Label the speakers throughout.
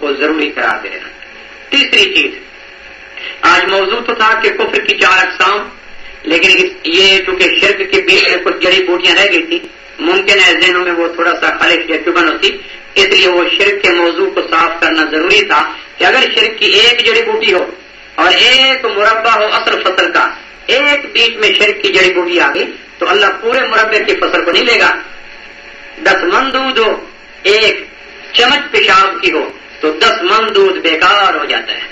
Speaker 1: کو ضروری قرار دے دینا۔ تیسری چیز، آج موضوع تو تھا کہ کفر کی 4 اقسام، لیکن یہ چونکہ شرک کے بیچ میں کچھ جڑی بوٹیاں رہ گئی تھی، ممکن ہے ذہنوں میں وہ تھوڑا سا خلش یا چبھن ہوتی، اس لیے وہ شرک کے موضوع کو صاف کرنا ضروری تھا کہ اگر شرک کی ایک جڑی بوٹی ہو اور ایک مربع ہو اصل فصل کا، ایک بیچ میں شرک کی جڑی بوٹی آ گئی تو اللہ پورے مربع کی فصل کو نہیں لے گا۔ 10 من دودھ ہو، ایک چمچ پیشاب کی ہو تو 10 من دودھ بیکار ہو جاتا ہے۔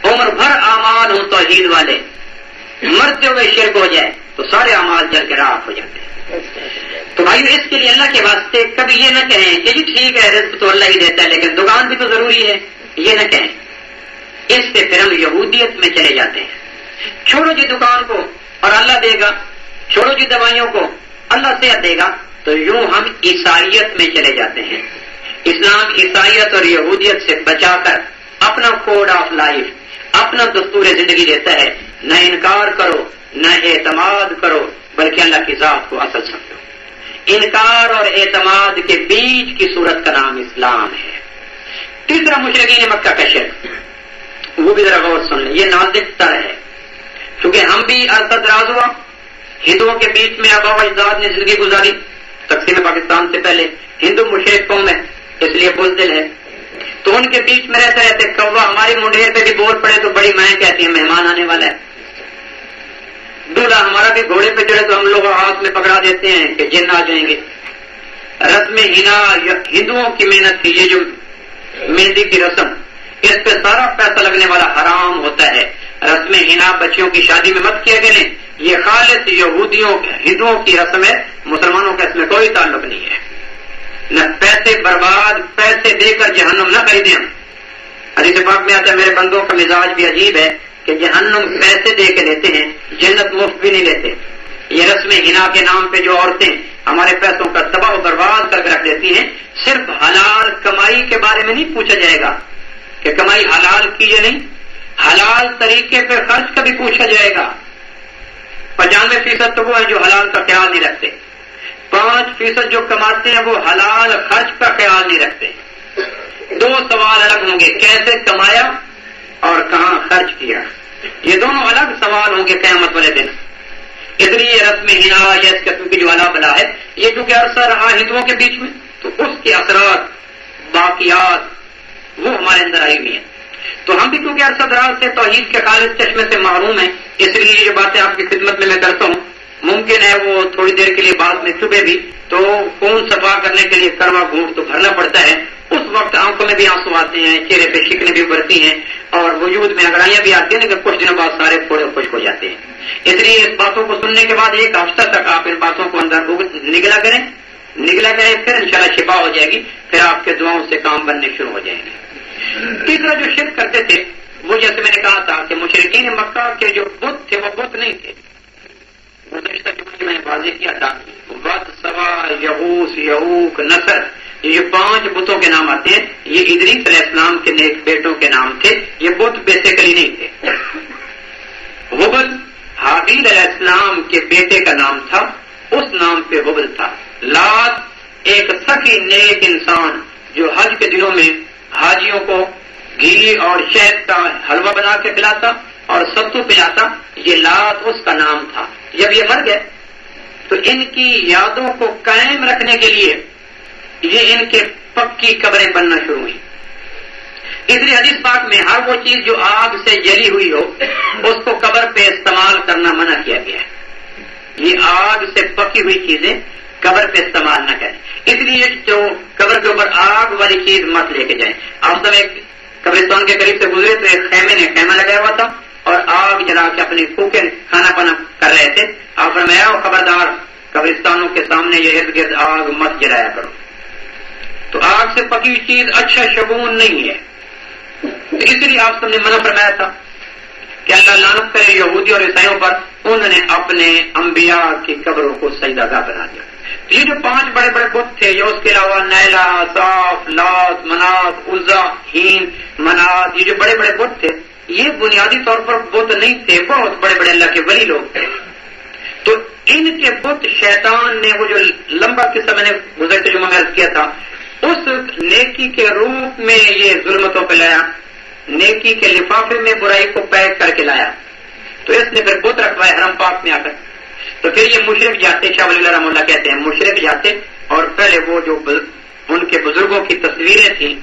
Speaker 1: عمر بھر اعمال ہوں توحید والے، مرتے ہوئے شرک ہو جائے تو سارے اعمال جل کے راکھ ہو جاتے ہیں۔ تو بھائی اس کے لیے اللہ کے واسطے کبھی یہ نہ کہیں کہ جی ٹھیک ہے رزق تو اللہ ہی دیتا ہے لیکن دکان بھی تو ضروری ہے، یہ نہ کہیں۔ اس سے پھر ہم یہودیت میں چلے جاتے ہیں۔ چھوڑو جی دکان کو اور اللہ دے گا، چھوڑو جی دوائیوں کو اللہ صحت دے گا، تو یوں ہم عیسائیت میں چلے جاتے ہیں۔ اسلام عیسائیت اور یہودیت سے بچا کر اپنا کوڈ آف لائف، اپنا دستور زندگی دیتا ہے، نہ انکار کرو نہ اعتماد کرو بلکہ اللہ کی ذات کو اصل سمجھو۔ انکار اور اعتماد کے بیچ کی صورت کا نام اسلام ہے۔ تیسرا مشرکین مکہ کا شرک، وہ بھی ذرا غور سن لیں، یہ نازک تر ہے کیونکہ ہم بھی عرصہ دراز ہوا، ہندوؤں کے بیچ میں آبا و اجداد نے زندگی گزاری، تقسیم پاکستان سے پہلے ہندو مشرک قوم ہے اس لیے بزدل ہے، تو ان کے بیچ میں رہتے رہتے کوا ہماری منڈیر پہ بھی بول پڑے تو بڑی مائیں کہتی ہیں مہمان آنے والا ہے، دولہا ہمارا بھی گھوڑے پہ چڑھے تو ہم لوگ ہاتھ میں پکڑا دیتے ہیں کہ جن آ جائیں گے۔ رسم ہنا ہندوؤں کی محنت تھی، یہ جو مہندی کی رسم، اس پہ سارا پیسہ لگنے والا حرام ہوتا ہے۔ رسم ہنا بچیوں کی شادی میں مت کیا کریں، یہ خالص یہودیوں ہندوؤں کی رسم ہے، مسلمانوں کا اس میں کوئی تعلق نہیں ہے۔ نہ پیسے برباد، پیسے دے کر جہنم نہ خریدیں ہم۔ حدیث پاک میں آتا ہے میرے بندوں کا مزاج بھی عجیب ہے کہ جہنم پیسے دے کے لیتے ہیں، جنت مفت بھی نہیں لیتے۔ یہ رسم ہنا کے نام پہ جو عورتیں ہمارے پیسوں کا تباہ و برباد کر کے رکھ دیتی ہیں، صرف حلال کمائی کے بارے میں نہیں پوچھا جائے گا کہ کمائی حلال کی یا نہیں، حلال طریقے پہ خرچ کا بھی پوچھا جائے گا۔ 95% تو وہ ہیں جو حلال کا خیال نہیں رکھتے، 5% جو کماتے ہیں وہ حلال خرچ کا خیال نہیں رکھتے۔ 2 سوال الگ ہوں گے، کیسے کمایا اور کہاں خرچ کیا، یہ دونوں الگ سوال ہوں گے قیامت والے دن۔ اس لیے رسم ہنا یا اس قسم کی جو الا بلا ہے، یہ چونکہ عرصہ رہا ہندوؤں کے بیچ میں تو اس کے اثرات باقیات وہ ہمارے اندر آئی ہوئی ہیں۔ تو ہم بھی کیونکہ عرصہ دراز سے توحید کے خالص چشمے سے محروم ہیں، اس لیے یہ جو باتیں آپ کی خدمت میں کرتا ہوں ممکن ہے وہ تھوڑی دیر کے لیے بعد میں چبھے بھی، تو خون صفا کرنے کے لیے کروا گھونٹ تو بھرنا پڑتا ہے، اس وقت آنکھوں میں بھی آنسو آتے ہیں، چہرے پہ شکنیں بھی ابھرتی ہیں اور وجود میں انگڑائیاں بھی آتی ہیں، لیکن کچھ دنوں بعد سارے پھوڑے خشک ہو جاتے ہیں۔ اس لیے اس باتوں کو سننے کے بعد 1 ہفتہ تک آپ ان باتوں کو اندر نگلا کریں، پھر انشاءاللہ شفا ہو جائے گی، پھر آپ کے دعاؤں سے کام بننے شروع ہو جائیں گے۔ تیسرا جو شرک کرتے تھے وہ جیسے میں نے کہا تھا کہ مشرکین مکہ کے جو بت تھے وہ بت نہیں تھے، گزشتہ جمعے میں نے واضح کیا تھا، ود، سوا، یغوث، یعوق، نصر، یہ 5 بتوں کے نام آتے ہیں، یہ ادریس علیہ السلام کے نیک بیٹوں کے نام تھے، یہ بت بیسیکلی نہیں تھے۔ ہبل حابیل علیہ السلام کے بیٹے کا نام تھا، اس نام پہ ہبل تھا۔ لات ایک سخی نیک انسان جو حج کے دنوں میں حاجیوں کو گھی اور شہد کا حلوہ بنا کے پلاتا اور ستو پلاتا، یہ لات اس کا نام تھا۔ جب یہ مر گئے تو ان کی یادوں کو قائم رکھنے کے لیے یہ ان کے پکی قبریں بننا شروع ہوئی۔ اس لیے حدیث پاک میں ہر وہ چیز جو آگ سے جلی ہوئی ہو اس کو قبر پہ استعمال کرنا منع کیا گیا ہے۔ یہ آگ سے پکی ہوئی چیزیں قبر پہ استعمال نہ کریں، اس لیے جو قبر کے اوپر آگ والی چیز مت لے کے جائیں۔ آپ سب ایک قبرستان کے قریب سے گزرے تو ایک خیمہ لگایا ہوا تھا اور آگ جلا کے اپنی پھوکیں کھانا پانا کر رہے تھے۔ آپ فرمایا خبردار قبرستانوں کے سامنے یہ ارد گرد آگ مت جلایا کرو۔ تو آگ سے پکی ہوئی چیز اچھا شگون نہیں ہے، اس لیے آپ سب نے منع فرمایا تھا کہ اللہ لعنت کرے یہودی اور عیسائیوں پر، انہوں نے اپنے انبیاء کی قبروں کو سجدہ گاہ بنا دیا۔ یہ جو 5 بڑے بڑے بت تھے، یا اس کے علاوہ نیلا، صاف، لات، منات، عزا، ہین، منات، یہ جو بڑے بڑے بت تھے یہ بنیادی طور پر بت نہیں تھے، بہت بڑے بڑے اللہ کے ولی لوگ تھے۔ تو ان کے بت شیطان نے وہ جو لمبا قصہ میں نے گزشتہ جمعہ میں عرض کیا تھا اس نیکی کے روپ میں یہ ظلمتوں پہ لایا، نیکی کے لفافے میں برائی کو پیک کر کے لایا، تو اس نے پھر بت رکھوایا حرم پاک میں آ کر. تو پھر یہ مشرک جاتے، شاہ ولی اللہ رحمہ اللہ کہتے ہیں مشرک جاتے اور پہلے وہ جو ان کے بزرگوں کی تصویریں تھیں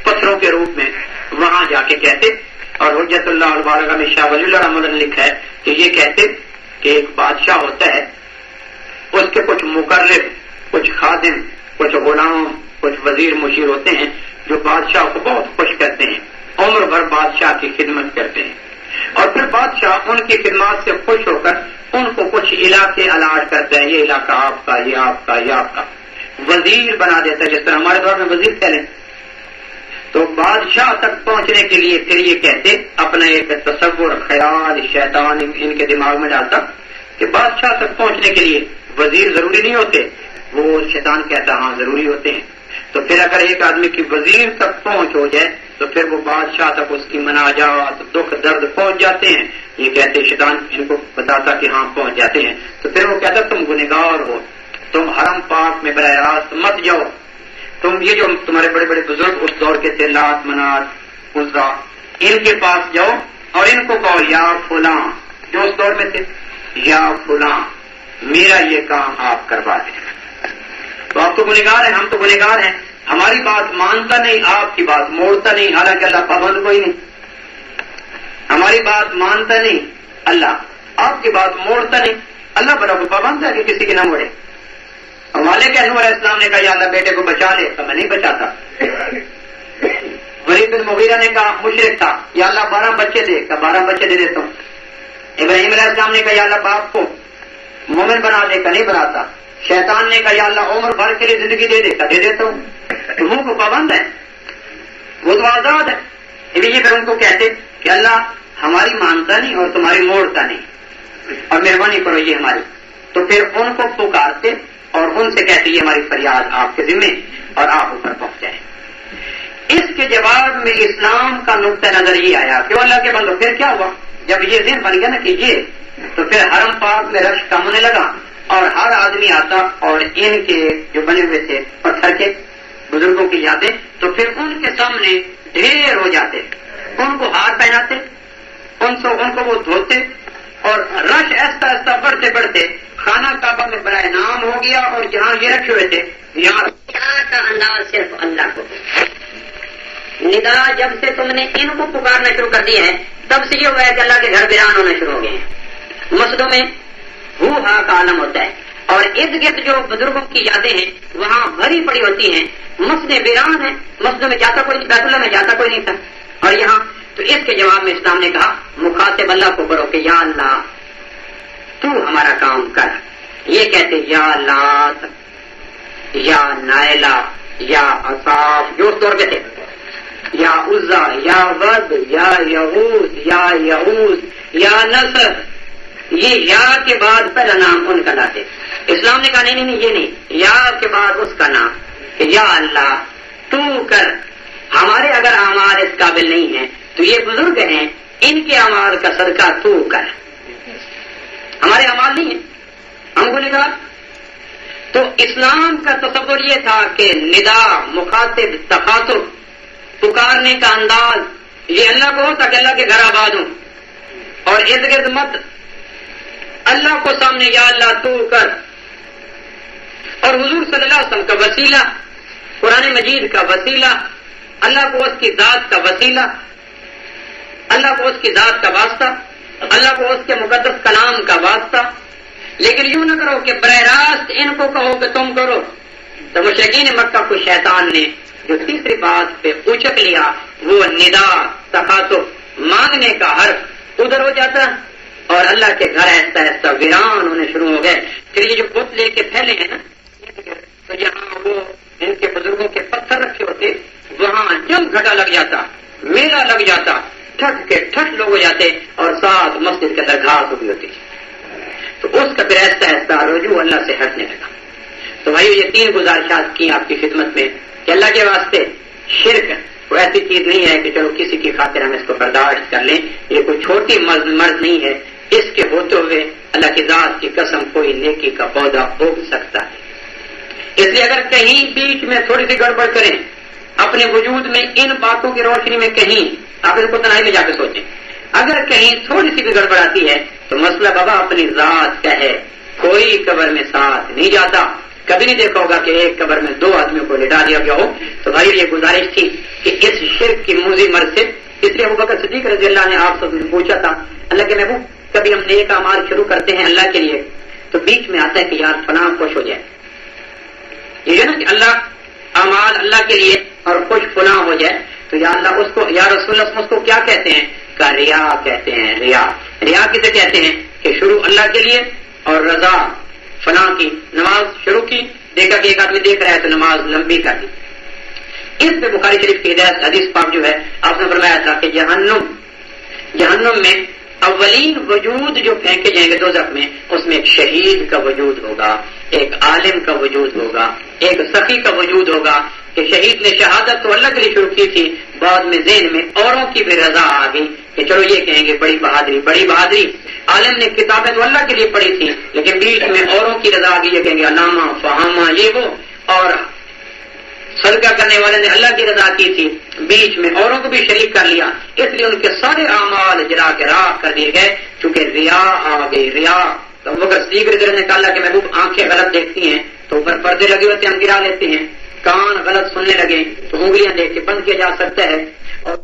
Speaker 1: پتھروں کے روپ میں، وہاں جا کے کہتے. اور حجت اللہ البالغہ میں شاہ ولی اللہ رحمہ اللہ نے لکھا ہے کہ یہ کہتے کہ ایک بادشاہ ہوتا ہے، اس کے کچھ مقرب، کچھ خادم، کچھ غلام، کچھ وزیر مشیر ہوتے ہیں جو بادشاہ کو بہت خوش کرتے ہیں، عمر بھر بادشاہ کی خدمت کرتے ہیں، اور پھر بادشاہ ان کی خدمات سے خوش ہو کر ان کو کچھ علاقے الاٹ کرتا ہے، یہ علاقہ آپ کا، یہ آپ کا، یہ آپ کا، وزیر بنا دیتا ہے، جس طرح ہمارے دور میں وزیر پہلے. تو بادشاہ تک پہنچنے کے لیے پھر یہ کہتے، اپنا ایک تصور خیال شیطان ان کے دماغ میں ڈالتا کہ بادشاہ تک پہنچنے کے لیے وزیر ضروری نہیں ہوتے. وہ شیطان کہتا ہاں ضروری ہوتے ہیں. تو پھر اگر ایک آدمی کی وزیر تک پہنچ ہو جائے تو پھر وہ بادشاہ تک اس کی مناجات دکھ درد پہنچ جاتے ہیں. یہ کہتے شیطان ان کو بتاتا کہ ہاں پہنچ جاتے ہیں. تو پھر وہ کہتا تم گنہگار ہو، تم حرم پاک میں براہ راست مت جاؤ، تم یہ جو تمہارے بڑے بڑے بزرگ اس دور کے تھے، لات منات عزا، ان کے پاس جاؤ اور ان کو کہو یا فلاں، جو اس دور میں تھے، یا فلاں میرا یہ کام آپ کروا دیں. تو آپ تو گنہگار ہیں، ہم تو گنہگار ہیں، ہماری بات مانتا نہیں، آپ کی بات موڑتا نہیں، حالانکہ اللہ پابند کوئی نہیں. ہماری بات مانتا نہیں اللہ، آپ کی بات موڑتا نہیں اللہ، بڑا کو پابند ہے کہ کسی کی نہ موڑے. مالک نوح علیہ السلام نے کہا یا اللہ بیٹے کو بچا لے، تو میں نہیں بچاتا. ولید بن مغیرہ نے کہا مشرک تھا، یا اللہ 12 بچے دے، کہ 12 بچے دے دیتا ہوں. ابراہیم علیہ السلام نے کہا یا اللہ باپ کو مومن بنا دے، کا نہیں بناتا. شیطان نے کہا یا اللہ عمر بھر کے لیے زندگی دے دے، کا دے دیتا ہوں. تو وہ کو پابند ہے، وہ تو آزاد ہے. یہ پھر ان کو کہتے کہ اللہ ہماری مانتا نہیں اور تمہاری موڑتا نہیں، اور مہربانی کرو یہ ہماری. تو پھر ان کو پکارتے اور ان سے کہتے یہ ہماری فریاد آپ کے ذمے اور آپ اوپر پہنچ جائیں. اس کے جواب میں اسلام کا نقطہ نظر یہ آیا کہ اللہ کے بندو پھر کیا ہوا جب یہ ذہن بن گیا نا کہ یہ، تو پھر حرم پاک میں رش کم ہونے لگا اور ہر آدمی آتا اور ان کے جو بنے ہوئے تھے پتھر کے بزرگوں کی یادیں، تو پھر ان کے سامنے ڈھیر ہو جاتے، ان کو ہار پہناتے، ان کو وہ دھوتے، اور رش ایسا ایسا بڑھتے بڑھتے خانہ کعبہ میں برائے نام ہو گیا. اور جہاں یہ رکھے ہوئے تھے یہاں کا انداز صرف اللہ کو. ندا جب سے تم نے ان کو پکارنا شروع کر دیا ہے تب سے یہ ہوا ہے کہ اللہ کے گھر ویران ہونا شروع ہو گئے ہیں. مسجدوں میں ہو ہا کا عالم ہوتا ہے اور ارد گرد جو بزرگوں کی یادیں ہیں وہاں بھری پڑی ہوتی ہیں. مسجدیں ویران ہیں، مسجدوں میں جاتا کوئی نہیں، بیت اللہ میں جاتا کوئی نہیں تھا. اور یہاں تو اس کے جواب میں اسلام نے کہا مخاطب اللہ کو کرو کہ یا اللہ تو ہمارا کام کر. یہ کہتے یا لات، یا نائلہ، یا اصاف جو اس دور کے تھے، یا عزا، یا ود، یا یغوث، یا یعوث، یا نصر. یہ یا کے بعد پہلا نام ان کا لاتے. اسلام نے کہا نہیں یہ نہیں، یا کے بعد اس کا نام کہ یا اللہ تو کر. ہمارے اگر اعمال اس قابل نہیں ہیں تو یہ بزرگ ہیں، ان کے اعمال کا صدقہ تو کر. ہمارے اعمال نہیں ہیں، ہم گنہگار. تو اسلام کا تصور یہ تھا کہ ندا، مخاطب، تخاطب، پکارنے کا انداز یہ اللہ کو ہو تاکہ اللہ کے گھر آباد ہوں، اور ارد گرد مت اللہ کو سامنے یا اللہ تو کر. اور حضور صلی اللہ علیہ وسلم کا وسیلہ، قرآن مجید کا وسیلہ، اللہ کو اس کی ذات کا وسیلہ، اللہ کو اس کی ذات کا واسطہ، اللہ کو اس کے مقدس کلام کا واسطہ. لیکن یوں نہ کرو کہ براہ راست ان کو کہو کہ تم کرو. تو مشرکین مکہ کو شیطان نے جو تیسری بات پہ اچک لیا وہ ندا، تخاطب، مانگنے کا حرف ادھر ہو جاتا اور اللہ کے گھر ایسا ایسا ویران ہونے شروع ہو گئے. پھر یہ جو بت لے کے پھیلے ہیں نا، تو جہاں وہ ان کے بزرگوں کے پتھر رکھے ہوتے وہاں جم گھٹا لگ جاتا، میلہ لگ جاتا، ٹھٹ کے ٹھٹ لوگ ہو جاتے اور ساتھ مسجد کے اندر گھاس ہوئی ہوتی. تو اس کا پھر ایسا ایسا رجوع اللہ سے ہٹنے لگا. تو بھائی یہ 3 گزارشات کی آپ کی خدمت میں کہ اللہ کے واسطے شرک کوئی ایسی چیز نہیں ہے کہ چلو کسی کی خاطر ہم اس کو برداشت کر لیں. یہ کوئی چھوٹی مرض نہیں ہے. اس کے ہوتے ہوئے اللہ کی ذات کی قسم کوئی نیکی کا پودا اگ سکتا ہے. اس لیے اگر کہیں بیچ میں تھوڑی سی گڑبڑ کریں اپنے وجود میں ان باتوں کی روشنی میں، کہیں آپ ان کو تنہائی میں جا کے سوچیں، اگر کہیں تھوڑی سی بھی گڑبڑ آتی ہے تو مسئلہ بابا اپنی ذات کا ہے. کوئی قبر میں ساتھ نہیں جاتا. کبھی نہیں دیکھا ہوگا کہ ایک قبر میں 2 آدمیوں کو لٹا دیا گیا ہو. تو بھائی یہ گزارش تھی کہ اس شرک کی موذی مرض سے، اس لیے ابوبکر صدیق رضی اللہ نے آپ سے پوچھا تھا اللہ کے محبوب کبھی ہم نیک اعمال شروع کرتے ہیں اللہ کے لیے تو بیچ میں آتا ہے کہ یار فلاں خوش ہو جائے، یہ ہے نا کہ اللہ اعمال اللہ کے لیے اور خوش فلاں ہو جائے، تو یا اللہ اس کو، یا رسول اللہ اس کو کیا کہتے ہیں؟ کا ریا کہتے ہیں. ریا کسے کہتے ہیں؟ کہ شروع اللہ کے لیے اور رضا فلاں کی. نماز شروع کی، دیکھا کہ ایک آدمی دیکھ رہا ہے تو نماز لمبی کر دی. اس پہ بخاری شریف کی ہدایت حدیث پاک جو ہے آپ نے فرمایا تھا کہ جہنم میں اولین وجود جو پھینکے جائیں گے دوزخ میں، اس میں ایک شہید کا وجود ہوگا، ایک عالم کا وجود ہوگا، ایک سخی کا وجود ہوگا کہ شہید نے شہادت تو اللہ کے لیے شروع کی تھی، بعد میں ذہن میں اوروں کی بھی رضا آ گئی کہ چلو یہ کہیں گے بڑی بہادری. عالم نے کتابیں تو اللہ کے لیے پڑھی تھی لیکن بیچ میں اوروں کی رضا آ گئی، یہ کہیں گے علامہ فہامہ یہ وہ، اور صدقہ کرنے والے نے اللہ کی رضا کی تھی، بیچ میں اوروں کو بھی شریک کر لیا، اس لیے ان کے سارے اعمال جلا کے راکھ کر دیے گئے چونکہ ریا آ گئی. ریا تو اگر صدیق رضی اللہ نے کہا کہ محبوب آنکھیں غلط دیکھتی ہیں تو اوپر پردے لگے ہوتے ہم گرا لیتے ہیں، کان غلط سننے لگے تو انگلیاں دیکھ کے بند کیا جا سکتا ہے، اور